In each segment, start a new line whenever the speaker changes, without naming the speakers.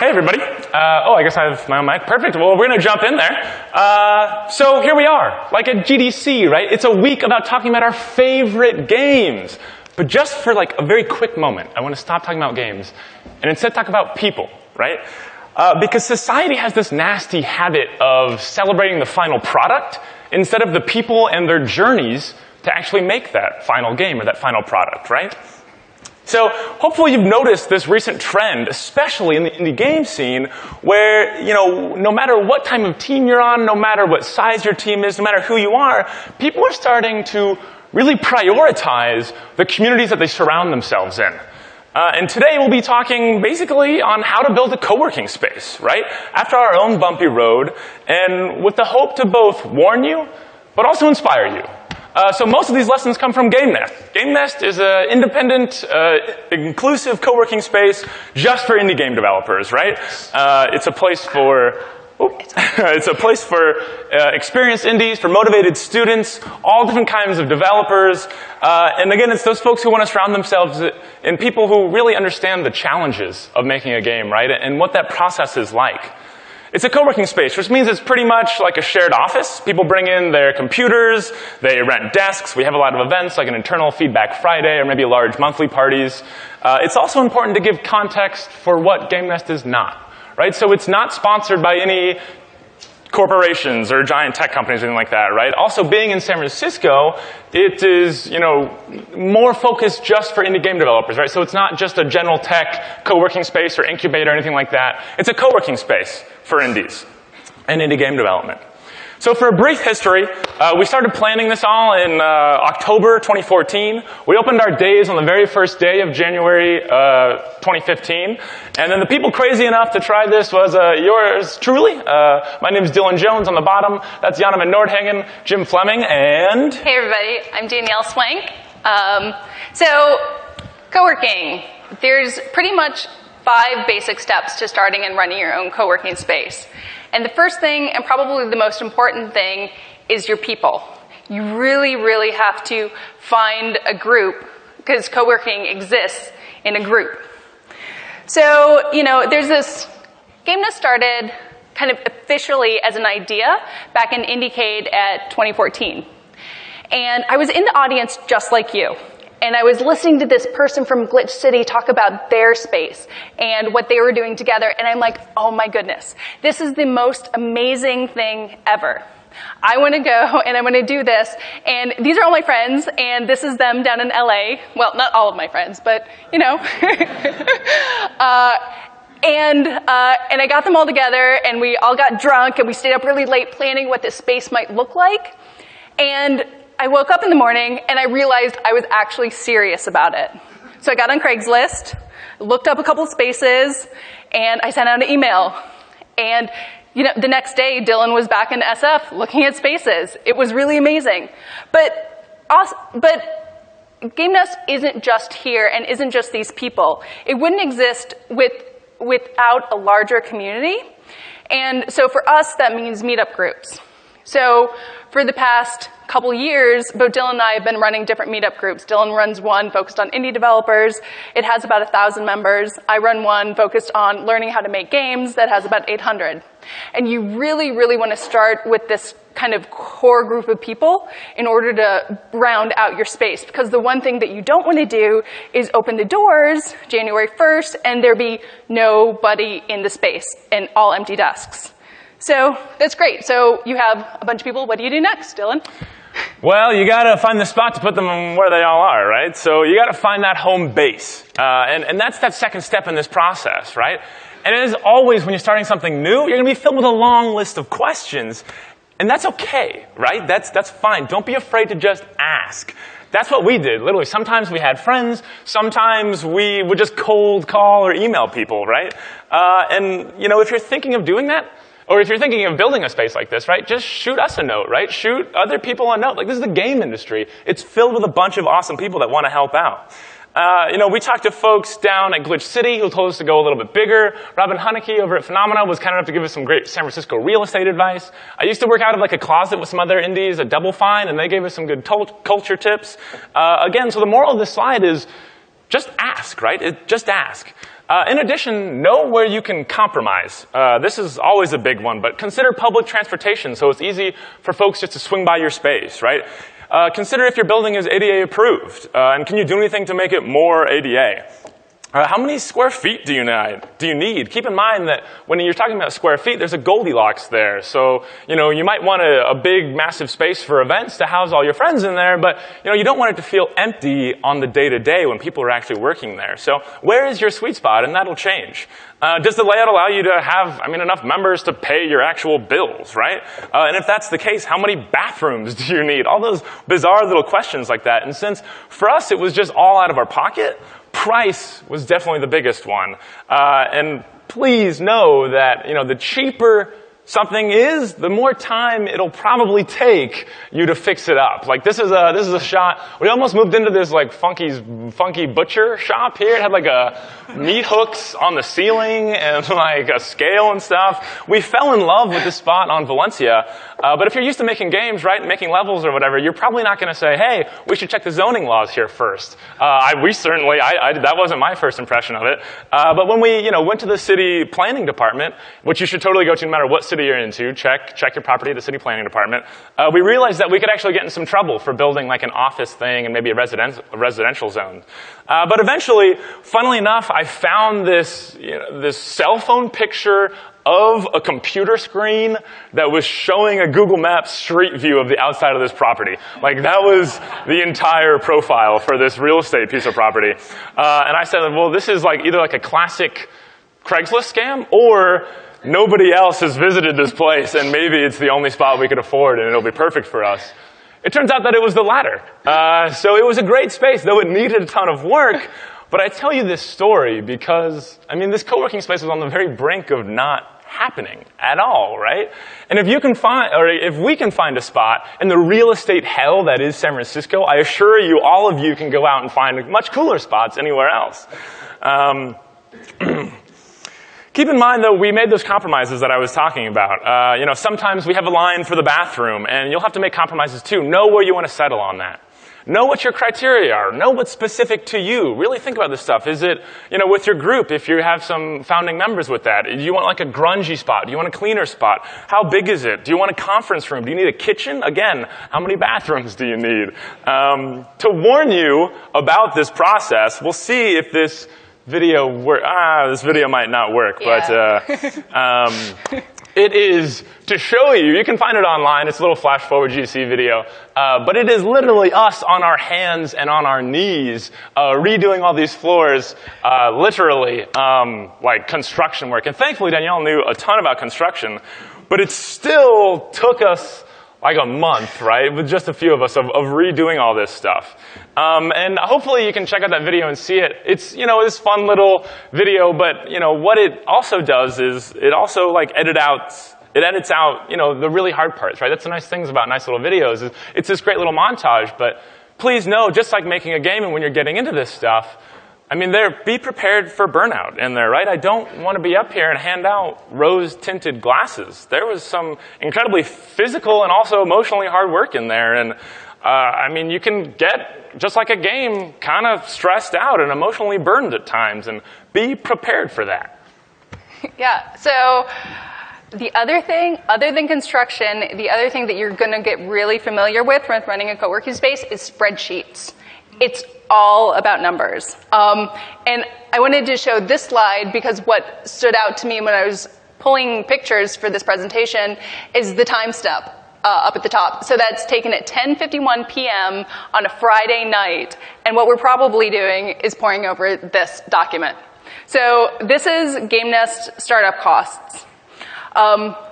Hey, everybody. I guess I have my own mic. Perfect. Well, we're going to jump in there. So here we are, like at GDC, right? It's a week about talking about our favorite games. But just for like a very quick moment, I want to stop talking about games and instead talk about people, right? Because society has this nasty habit of celebrating the final product instead of the people and their journeys to actually make that final game or that final product, right? So hopefully you've noticed this recent trend, especially in the indie game scene, where, no matter what type of team you're on, no matter what size your team is, no matter who you are, people are starting to really prioritize the communities that they surround themselves in. And today we'll be talking basically on how to build a co-working space, right? After our own bumpy road, and with the hope to both warn you, but also inspire you. So most of these lessons come from Gamenest. Gamenest is an independent, inclusive co-working space just for indie game developers, right? It's a place for experienced indies, for motivated students, all different kinds of developers. And again, it's those folks who want to surround themselves in people who really understand the challenges of making a game, right? And what that process is like. It's a co-working space, which means it's pretty much like a shared office. People bring in their computers, they rent desks, we have a lot of events like an internal feedback Friday or maybe large monthly parties. It's also important to give context for what Gamenest is not, right? So it's not sponsored by any corporations or giant tech companies or anything like that, right? Also, being in San Francisco, it is, more focused just for indie game developers, right? So it's not just a general tech co-working space or incubator or anything like that. It's a co-working space for indies and indie game development. So for a brief history, we started planning this all in October 2014. We opened our days on the very first day of January 2015. And then the people crazy enough to try this was yours truly. My name is Dylan Jones on the bottom. That's Jana Van Nordhagen, Jim Fleming, and...
Hey everybody, I'm Danielle Swank. So, co-working. There's pretty much 5 basic steps to starting and running your own co-working space. And the first thing, and probably the most important thing, is your people. You really, really have to find a group, because co-working exists in a group. So, there's this, Gamenest started kind of officially as an idea back in Indiecade at 2014. And I was in the audience just like you. And I was listening to this person from Glitch City talk about their space and what they were doing together. And I'm like, oh my goodness, this is the most amazing thing ever. I want to go and I want to do this. And these are all my friends. And this is them down in LA. Well, not all of my friends, but And I got them all together and we all got drunk and we stayed up really late planning what this space might look like. And I woke up in the morning and I realized I was actually serious about it. So I got on Craigslist, looked up a couple of spaces, and I sent out an email. And the next day, Dylan was back in SF looking at spaces. It was really amazing. But Gamenest isn't just here and isn't just these people. It wouldn't exist without a larger community. And so for us, that means meetup groups. So for the past couple years, both Dylan and I have been running different meetup groups. Dylan runs one focused on indie developers. It has about 1,000 members. I run one focused on learning how to make games that has about 800. And you really, really want to start with this kind of core group of people in order to round out your space. Because the one thing that you don't want to do is open the doors January 1st and there be nobody in the space and all empty desks. So that's great. So you have a bunch of people. What do you do next, Dylan?
Well, you got to find the spot to put them where they all are, right? So you got to find that home base. And that's that second step in this process, right? And as always, when you're starting something new, you're going to be filled with a long list of questions. And that's okay, right? That's fine. Don't be afraid to just ask. That's what we did, literally. Sometimes we had friends. Sometimes we would just cold call or email people, right? And, if you're thinking of doing that, or if you're thinking of building a space like this, right, just shoot us a note, right? Shoot other people a note. Like, this is the game industry. It's filled with a bunch of awesome people that want to help out. We talked to folks down at Glitch City who told us to go a little bit bigger. Robin Hunnicky over at Phenomena was kind enough to give us some great San Francisco real estate advice. I used to work out of like a closet with some other indies at Double Fine, and they gave us some good culture tips. Again, so the moral of this slide is just ask, right? Just ask. In addition, know where you can compromise. This is always a big one, but consider public transportation so it's easy for folks just to swing by your space, right? Consider if your building is ADA approved, and can you do anything to make it more ADA? How many square feet do you need? Keep in mind that when you're talking about square feet, there's a Goldilocks there. So, you might want a big, massive space for events to house all your friends in there, but, you don't want it to feel empty on the day-to-day when people are actually working there. So where is your sweet spot? And that'll change. Does the layout allow you to have, enough members to pay your actual bills, right? And if that's the case, how many bathrooms do you need? All those bizarre little questions like that. And since for us it was just all out of our pocket, price was definitely the biggest one. And please know that, the cheaper something is, the more time it'll probably take you to fix it up. Like this is a shot. We almost moved into this like funky butcher shop here. It had like meat hooks on the ceiling and like a scale and stuff. We fell in love with this spot on Valencia. But if you're used to making games, right, making levels or whatever, you're probably not going to say, hey, we should check the zoning laws here first. That wasn't my first impression of it. But when we, went to the city planning department, which you should totally go to no matter what city you're into, check your property at the city planning department, we realized that we could actually get in some trouble for building like an office thing and maybe a residential zone. But eventually, funnily enough, I found this cell phone picture of a computer screen that was showing a Google Maps street view of the outside of this property. Like that was the entire profile for this real estate piece of property. And I said, well, this is like either like a classic Craigslist scam or nobody else has visited this place and maybe it's the only spot we could afford and it'll be perfect for us. It turns out that it was the latter. So it was a great space, though it needed a ton of work. But I tell you this story because, this co-working space was on the very brink of not happening at all, right? And if we can find a spot in the real estate hell that is San Francisco, I assure you, all of you can go out and find much cooler spots anywhere else. Keep in mind, though, we made those compromises that I was talking about. Sometimes we have a line for the bathroom, and you'll have to make compromises too. Know where you want to settle on that. Know what your criteria are. Know what's specific to you. Really think about this stuff. Is it, with your group, if you have some founding members with that? Do you want like a grungy spot? Do you want a cleaner spot? How big is it? Do you want a conference room? Do you need a kitchen? Again, how many bathrooms do you need? To warn you about this process, we'll see if this video this video might not work, yeah. But it is to show you. You can find it online. It's a little flash forward GC video, but it is literally us on our hands and on our knees redoing all these floors, literally like construction work. And thankfully, Danielle knew a ton about construction, but it still took us like a month, right, with just a few of us of redoing all this stuff. And hopefully you can check out that video and see it. It's, this fun little video, but, what it also does is it also like edits out, the really hard parts, right? That's the nice things about nice little videos is it's this great little montage, but please know, just like making a game and when you're getting into this stuff, be prepared for burnout in there, right? I don't want to be up here and hand out rose-tinted glasses. There was some incredibly physical and also emotionally hard work in there. And, you can get, just like a game, kind of stressed out and emotionally burned at times. And be prepared for that.
Yeah, so the other thing, other than construction, the other thing that you're going to get really familiar with when running a co-working space is spreadsheets. It's all about numbers. And I wanted to show this slide because what stood out to me when I was pulling pictures for this presentation is the time step up at the top. So that's taken at 10:51 p.m. on a Friday night. And what we're probably doing is poring over this document. So this is Gamenest startup costs.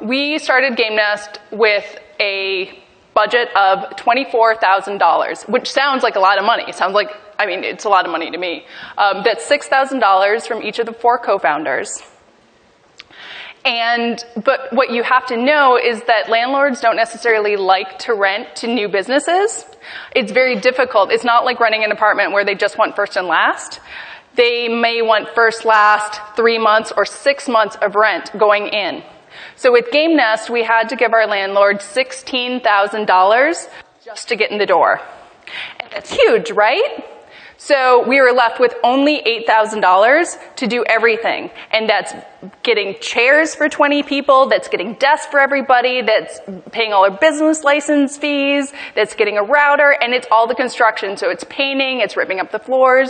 We started Gamenest with a budget of $24,000, which sounds like a lot of money. It sounds like, it's a lot of money to me. That's $6,000 from each of the 4 co-founders. But what you have to know is that landlords don't necessarily like to rent to new businesses. It's very difficult. It's not like renting an apartment where they just want first and last. They may want first, last, 3 months, or 6 months of rent going in. So with Gamenest, we had to give our landlord $16,000 just to get in the door. And that's huge, right? So we were left with only $8,000 to do everything. And that's getting chairs for 20 people, that's getting desks for everybody, that's paying all our business license fees, that's getting a router, and it's all the construction. So it's painting, it's ripping up the floors.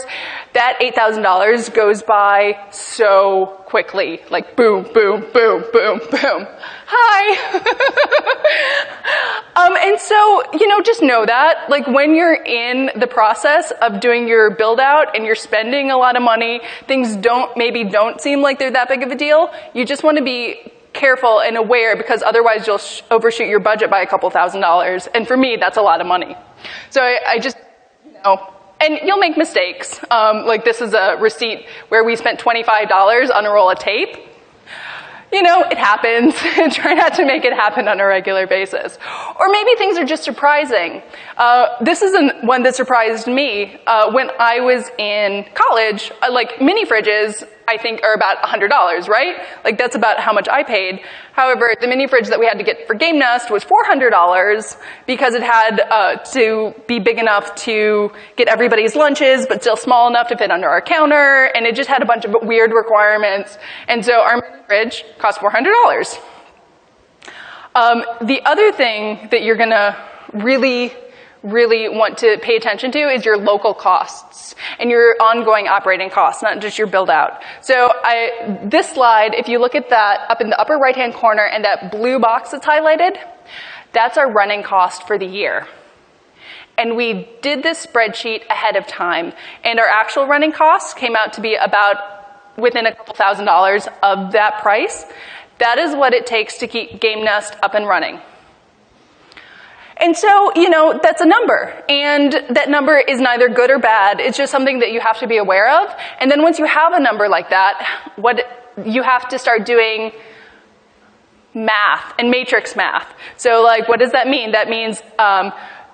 That $8,000 goes by so quickly. Like boom, boom, boom, boom, boom. Hi! And so, just know that, like, when you're in the process of doing your build out and you're spending a lot of money, things maybe don't seem like they're that big of a deal. You just want to be careful and aware, because otherwise you'll overshoot your budget by a couple $1,000s. And for me, that's a lot of money. So I just, and you'll make mistakes. Like this is a receipt where we spent $25 on a roll of tape. It happens. Try not to make it happen on a regular basis. Or maybe things are just surprising. This is one that surprised me. When I was in college, like mini fridges, I think are about $100, right? Like that's about how much I paid. However, the mini fridge that we had to get for Gamenest was $400 because it had to be big enough to get everybody's lunches, but still small enough to fit under our counter, and it just had a bunch of weird requirements. And so our mini fridge cost $400. The other thing that you're gonna really want to pay attention to is your local costs and your ongoing operating costs, not just your build out. So this slide, if you look at that up in the upper right-hand corner and that blue box that's highlighted, that's our running cost for the year. And we did this spreadsheet ahead of time, and our actual running costs came out to be about within a couple $1,000s of that price. That is what it takes to keep Gamenest up and running. And so, that's a number. And that number is neither good or bad. It's just something that you have to be aware of. And then once you have a number like that, you have to start doing math and matrix math. So like, what does that mean? That means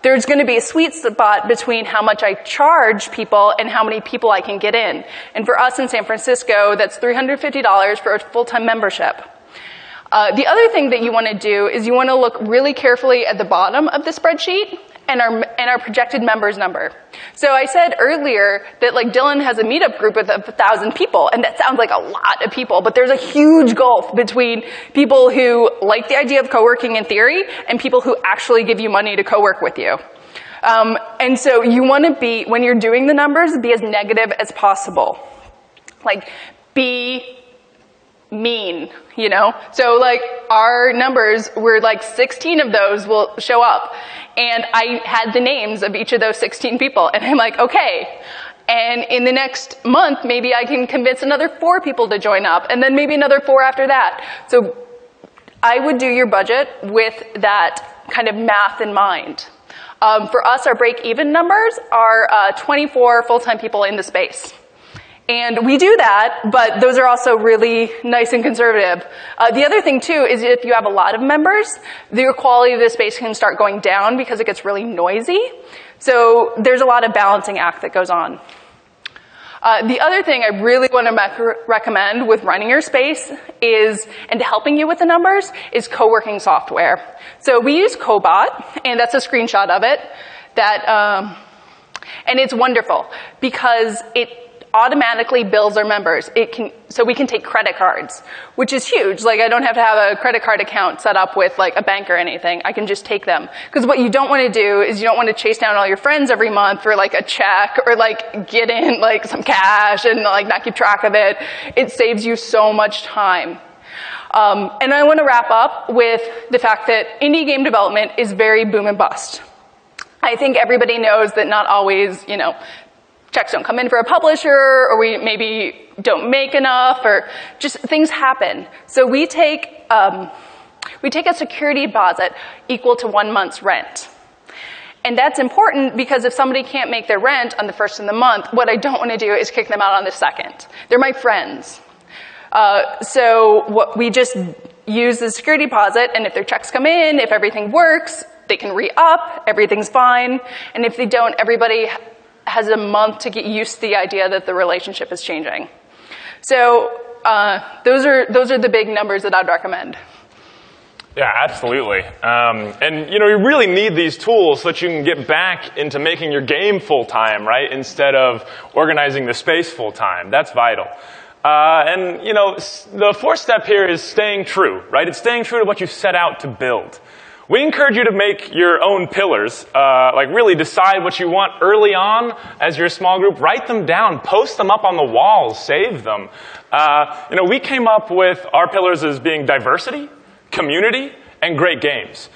there's going to be a sweet spot between how much I charge people and how many people I can get in. And for us in San Francisco, that's $350 for a full-time membership. The other thing that you want to do is you want to look really carefully at the bottom of the spreadsheet and our projected members number. So I said earlier that like Dylan has a meetup group with 1,000 people, and that sounds like a lot of people, but there's a huge gulf between people who like the idea of co-working in theory and people who actually give you money to co-work with you. And so you want to be, when you're doing the numbers, be as negative as possible. Like, be mean, So like our numbers were like 16 of those will show up. And I had the names of each of those 16 people. And I'm like, okay. And in the next month, maybe I can convince another 4 people to join up. And then maybe another 4 after that. So I would do your budget with that kind of math in mind. For us, our break-even numbers are 24 full-time people in the space. And we do that, but those are also really nice and conservative. The other thing, too, is if you have a lot of members, your quality of the space can start going down because it gets really noisy. So there's a lot of balancing act that goes on. The other thing I really want to recommend with running your space and helping you with the numbers, is co-working software. So we use Cobot, and that's a screenshot of it. And it's wonderful because it automatically bills our members. So we can take credit cards, which is huge. Like, I don't have to have a credit card account set up with like a bank or anything. I can just take them. Because what you don't want to do is you don't want to chase down all your friends every month for like a check or like get in like some cash and like not keep track of it. It saves you so much time. And I want to wrap up with the fact that indie game development is very boom and bust. I think everybody knows that not always, checks don't come in for a publisher, or we maybe don't make enough, or just things happen. So we take a security deposit equal to 1 month's rent. And that's important because if somebody can't make their rent on the first of the month, what I don't want to do is kick them out on the second. They're my friends. So what we just use the security deposit, and if their checks come in, if everything works, they can re-up, everything's fine. And if they don't, everybody has a month to get used to the idea that the relationship is changing. So those are the big numbers that I'd recommend.
Yeah, absolutely. And you really need these tools so that you can get back into making your game full-time, right? Instead of organizing the space full-time. That's vital. And the fourth step here is staying true, right? It's staying true to what you set out to build. We encourage you to make your own pillars, like really decide what you want early on as your small group, write them down, post them up on the walls, save them. We came up with our pillars as being diversity, community, and great games.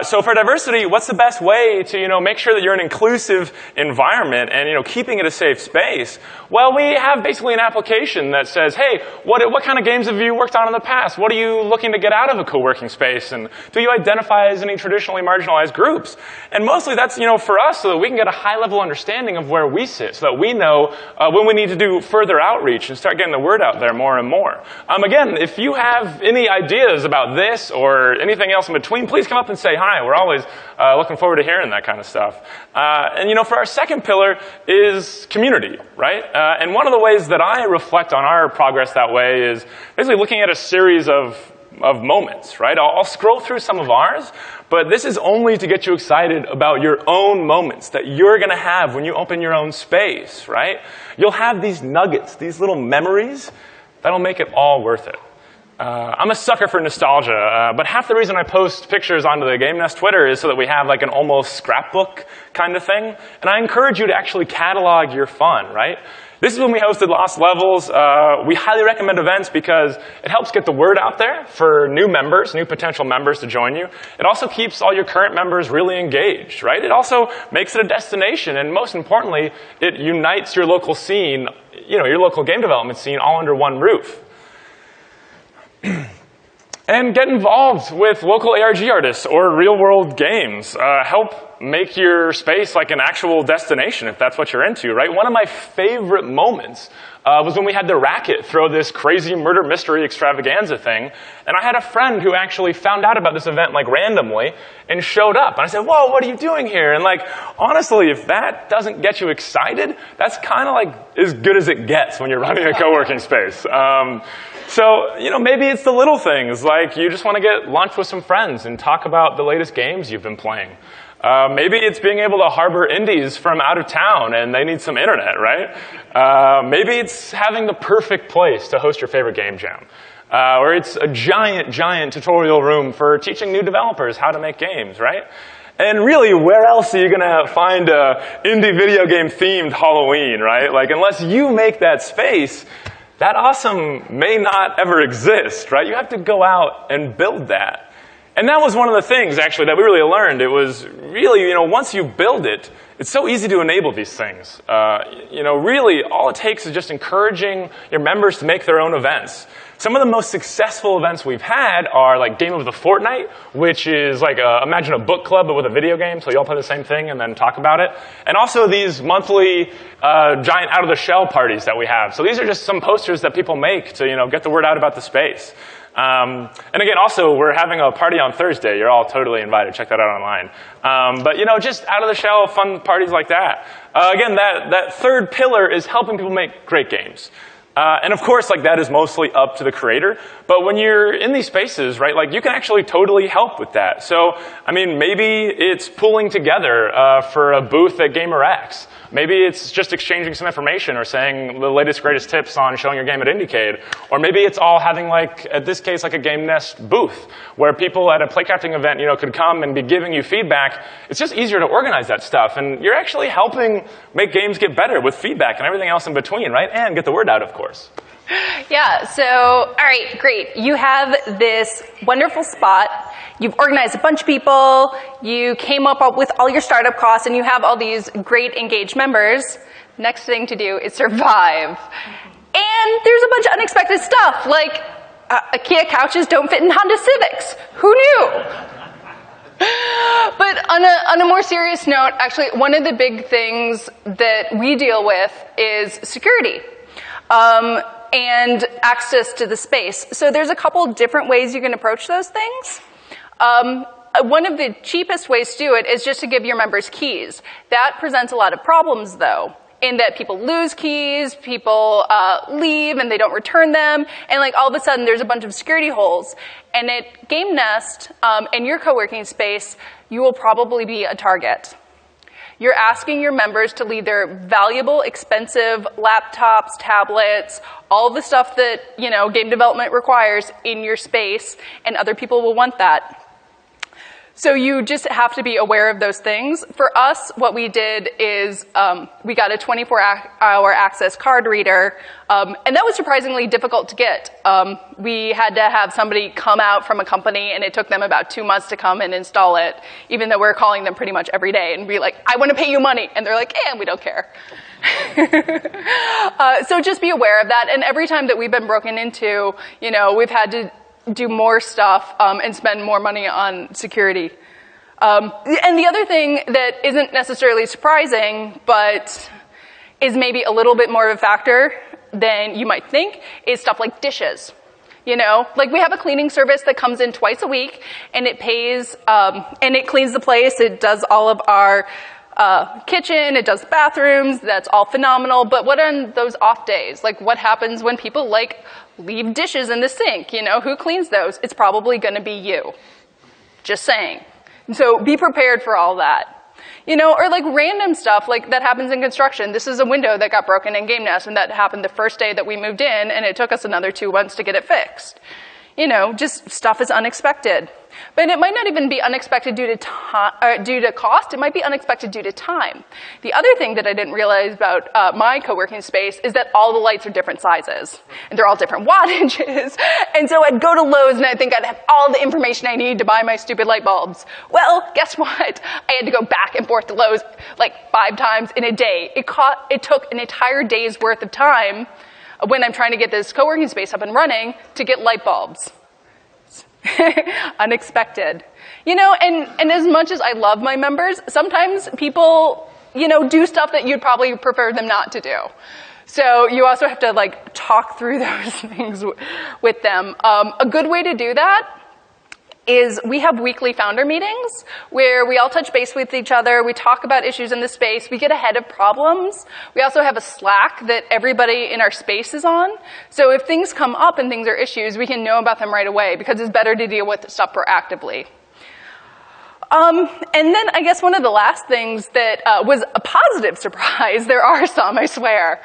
So for diversity, what's the best way to make sure that you're an inclusive environment and keeping it a safe space? Well, we have basically an application that says, hey, what kind of games have you worked on in the past? What are you looking to get out of a co-working space? And do you identify as any traditionally marginalized groups? And mostly that's for us so that we can get a high-level understanding of where we sit, so that we know when we need to do further outreach and start getting the word out there more and more. Again, if you have any ideas about this or anything else in between, please come up and say hi. We're always looking forward to hearing that kind of stuff. And for our second pillar is community, right? And one of the ways that I reflect on our progress that way is basically looking at a series of moments, right? I'll scroll through some of ours, but this is only to get you excited about your own moments that you're going to have when you open your own space, right? You'll have these nuggets, these little memories that'll make it all worth it. I'm a sucker for nostalgia, but half the reason I post pictures onto the Gamenest Twitter is so that we have like an almost scrapbook kind of thing. And I encourage you to actually catalog your fun, right? This is when we hosted Lost Levels. We highly recommend events because it helps get the word out there for new members, new potential members to join you. It also keeps all your current members really engaged, right? It also makes it a destination, and most importantly, it unites your local scene, your local game development scene all under one roof. And get involved with local ARG artists or real-world games. Help make your space like an actual destination if that's what you're into, right? One of my favorite moments was when we had the Racket throw this crazy murder mystery extravaganza thing. And I had a friend who actually found out about this event like randomly and showed up. And I said, whoa, what are you doing here? And honestly, if that doesn't get you excited, that's kind of like as good as it gets when you're running a co-working space. So, maybe it's the little things, like you just want to get lunch with some friends and talk about the latest games you've been playing. Maybe it's being able to harbor indies from out of town and they need some internet, right? Maybe it's having the perfect place to host your favorite game jam. Or it's a giant tutorial room for teaching new developers how to make games, right? And really, where else are you going to find a indie video game themed Halloween, right? Unless you make that space, that awesome may not ever exist, right? You have to go out and build that. And that was one of the things, actually, that we really learned. It was really, once you build it, it's so easy to enable these things. Really, all it takes is just encouraging your members to make their own events. Some of the most successful events we've had are like Game of the Fortnight, which is like, imagine a book club, but with a video game, so you all play the same thing and then talk about it. And also these monthly giant out-of-the-shell parties that we have. So these are just some posters that people make to, get the word out about the space. And again, also, we're having a party on Thursday. You're all totally invited. Check that out online. But, just out-of-the-shell fun parties like that. Again, that third pillar is helping people make great games. And of course, that is mostly up to the creator. But when you're in these spaces, right, you can actually totally help with that. So, maybe it's pulling together for a booth at GamerX. Maybe it's just exchanging some information or saying the latest, greatest tips on showing your game at Indiecade. Or maybe it's all having, at this case, a Gamenest booth where people at a playcrafting event, could come and be giving you feedback. It's just easier to organize that stuff. And you're actually helping make games get better with feedback and everything else in between, right? And get the word out, of course.
Yeah, so, all right, great. You have this wonderful spot. You've organized a bunch of people. You came up with all your startup costs, and you have all these great engaged members. Next thing to do is survive. And there's a bunch of unexpected stuff, like IKEA couches don't fit in Honda Civics. Who knew? But on a more serious note, actually, one of the big things that we deal with is security. And access to the space. So there's a couple different ways you can approach those things. One of the cheapest ways to do it is just to give your members keys. That presents a lot of problems, though. in that people lose keys, people leave and they don't return them, and like all of a sudden there's a bunch of security holes. And at Gamenest, in your co-working space, you will probably be a target. You're asking your members to leave their valuable, expensive laptops, tablets, all the stuff that, you know, game development requires in your space, and other people will want that. So you just have to be aware of those things. For us, what we did is we got a 24-hour access card reader, and that was surprisingly difficult to get. We had to have somebody come out from a company, and it took them about 2 months to come and install it, even though we're calling them pretty much every day and be like, I want to pay you money. And they're like, we don't care. So just be aware of that. And every time that we've been broken into, you know, we've had to do more stuff and spend more money on security. And the other thing that isn't necessarily surprising, but is maybe a little bit more of a factor than you might think, is stuff like dishes. You know, like we have a cleaning service that comes in twice a week, and it pays, and it cleans the place. It does all of our kitchen, it does bathrooms, that's all phenomenal. But what on those off days? Like what happens when people like leave dishes in the sink? You know, who cleans those? It's probably going to be you. Just saying. So be prepared for all that. You know, or like random stuff like that happens in construction. This is a window that got broken in Gamenest, and that happened the first day that we moved in, and it took us another 2 months to get it fixed. You know, just stuff is unexpected. But it might not even be unexpected due to cost. It might be unexpected due to time. The other thing that I didn't realize about my co-working space is that all the lights are different sizes. And they're all different wattages. And so I'd go to Lowe's and I'd think I'd have all the information I need to buy my stupid light bulbs. Well, guess what? I had to go back and forth to Lowe's like 5 times in a day. It took an entire day's worth of time when I'm trying to get this co-working space up and running to get light bulbs. Unexpected. You know, and as much as I love my members, sometimes people, you know, do stuff that you'd probably prefer them not to do. So you also have to like talk through those things with them. A good way to do that is we have weekly founder meetings where we all touch base with each other. We talk about issues in the space. We get ahead of problems. We also have a Slack that everybody in our space is on. So if things come up and things are issues, we can know about them right away because it's better to deal with stuff proactively. And then I guess one of the last things that was a positive surprise, there are some, I swear,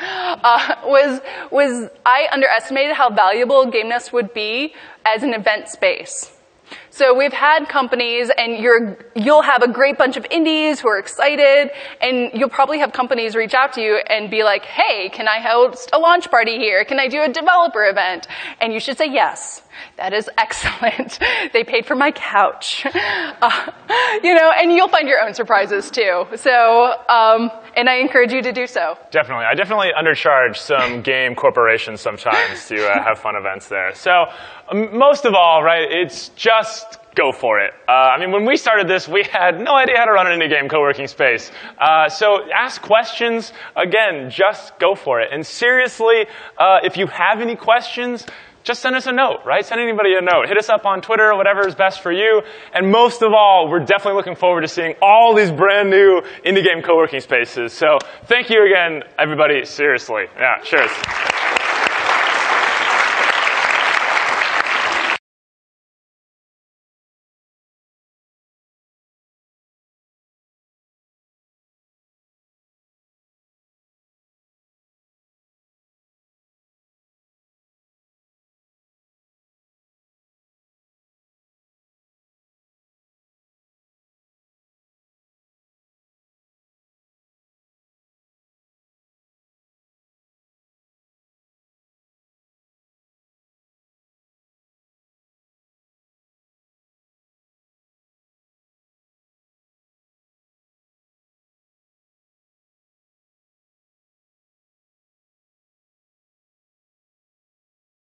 was I underestimated how valuable Gamenest would be as an event space. So we've had companies, and you'll have a great bunch of indies who are excited, and you'll probably have companies reach out to you and be like, hey, can I host a launch party here? Can I do a developer event? And you should say yes. That is excellent. They paid for my couch. You know, and you'll find your own surprises too. So, and I encourage you to do so.
Definitely. I definitely undercharge some game corporations sometimes to have fun events there. So most of all, right, it's just go for it. I mean, when we started this, we had no idea how to run an indie game co-working space. So ask questions. Again, just go for it. And seriously, if you have any questions, just send us a note, right? Send anybody a note. Hit us up on Twitter or whatever is best for you. And most of all, we're definitely looking forward to seeing all these brand new indie game co-working spaces. So thank you again, everybody. Seriously. Yeah, cheers.